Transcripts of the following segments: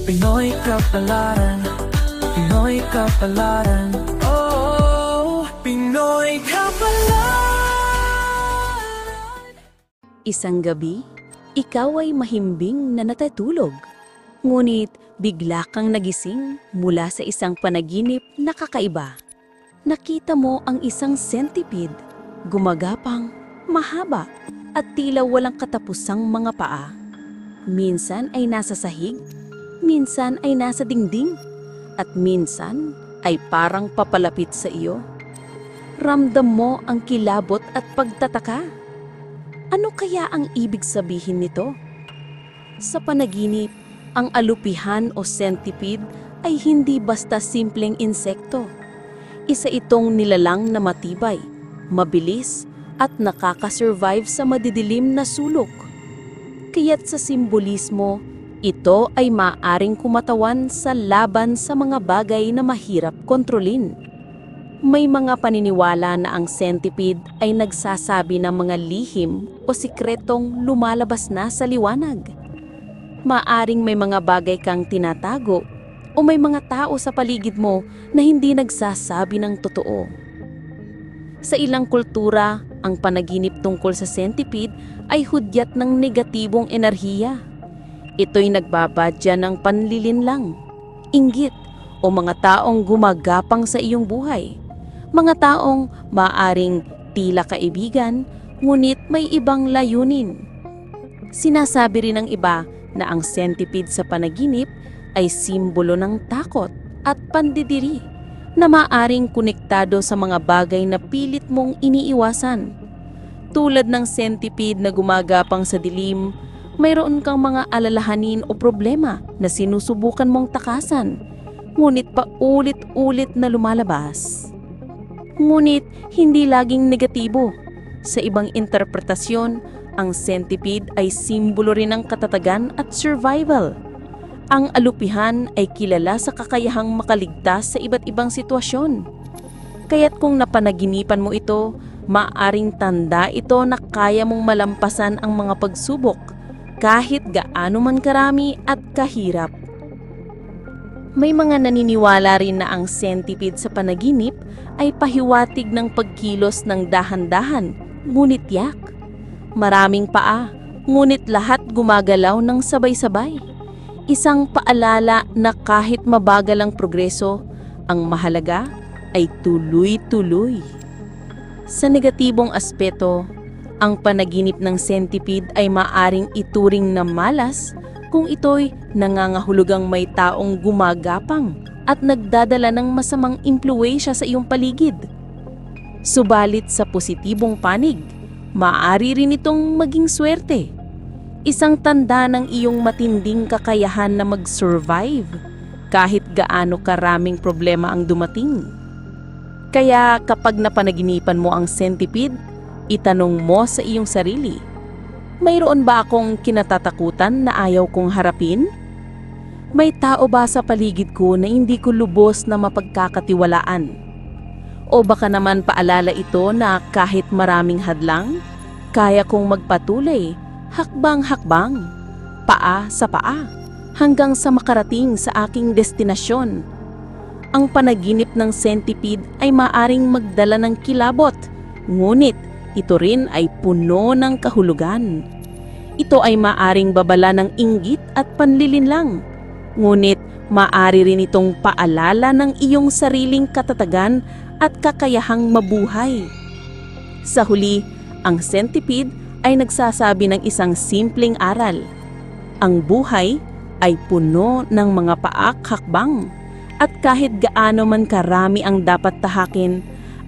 Pinoy Kapalaran, Pinoy Kapalaran, oh, Pinoy Kapalaran. Isang gabi, ikaw ay mahimbing na natutulog. Ngunit bigla kang nagising mula sa isang panaginip na kakaiba. Nakita mo ang isang centipede, gumagapang, mahaba, at tila walang katapusang mga paa. Minsan ay nasa sahig, minsan ay nasa dingding, at minsan ay parang papalapit sa iyo. Ramdam mo ang kilabot at pagtataka. Ano kaya ang ibig sabihin nito? Sa panaginip, ang alupihan o centipede ay hindi basta simpleng insekto. Isa itong nilalang na matibay, mabilis, at nakakasurvive sa madidilim na sulok. Kaya't sa simbolismo, ito ay maaaring kumatawan sa laban sa mga bagay na mahirap kontrolin. May mga paniniwala na ang centipede ay nagsasabi ng mga lihim o sikretong lumalabas na sa liwanag. Maaring may mga bagay kang tinatago o may mga tao sa paligid mo na hindi nagsasabi ng totoo. Sa ilang kultura, ang panaginip tungkol sa centipede ay hudyat ng negatibong enerhiya. Ito'y nagbabadya ng panlilinlang, inggit o mga taong gumagapang sa iyong buhay. Mga taong maaring tila kaibigan, ngunit may ibang layunin. Sinasabi rin ng iba na ang centipede sa panaginip ay simbolo ng takot at pandidiri na maaring konektado sa mga bagay na pilit mong iniiwasan. Tulad ng centipede na gumagapang sa dilim, mayroon kang mga alalahanin o problema na sinusubukan mong takasan, ngunit paulit-ulit na lumalabas. Ngunit hindi laging negatibo. Sa ibang interpretasyon, ang centipede ay simbolo rin ng katatagan at survival. Ang alupihan ay kilala sa kakayahang makaligtas sa iba't ibang sitwasyon. Kaya't kung napanaginipan mo ito, maaaring tanda ito na kaya mong malampasan ang mga pagsubok kahit gaano man karami at kahirap. May mga naniniwala rin na ang centipede sa panaginip ay pahiwatig ng pagkilos ng dahan-dahan, ngunit yak. Maraming paa, ngunit lahat gumagalaw ng sabay-sabay. Isang paalala na kahit mabagal ang progreso, ang mahalaga ay tuloy-tuloy. Sa negatibong aspeto, ang panaginip ng centipede ay maaring ituring na malas kung ito'y nangangahulugang may taong gumagapang at nagdadala ng masamang impluwensya sa iyong paligid. Subalit sa positibong panig, maaari rin itong maging swerte. Isang tanda ng iyong matinding kakayahan na mag-survive kahit gaano karaming problema ang dumating. Kaya kapag napanaginipan mo ang centipede, itanong mo sa iyong sarili, mayroon ba akong kinatatakutan na ayaw kong harapin? May tao ba sa paligid ko na hindi ko lubos na mapagkakatiwalaan? O baka naman paalala ito na kahit maraming hadlang, kaya kong magpatuloy, hakbang-hakbang, paa sa paa, hanggang sa makarating sa aking destinasyon. Ang panaginip ng centipede ay maaring magdala ng kilabot, ngunit ito rin ay puno ng kahulugan. Ito ay maaring babala ng inggit at panlilinlang, ngunit maaari rin itong paalala ng iyong sariling katatagan at kakayahang mabuhay. Sa huli, ang centipede ay nagsasabi ng isang simpleng aral. Ang buhay ay puno ng mga paak hakbang, at kahit gaano man karami ang dapat tahakin,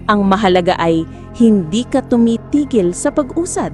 ang mahalaga ay hindi ka tumitigil sa pag-usad.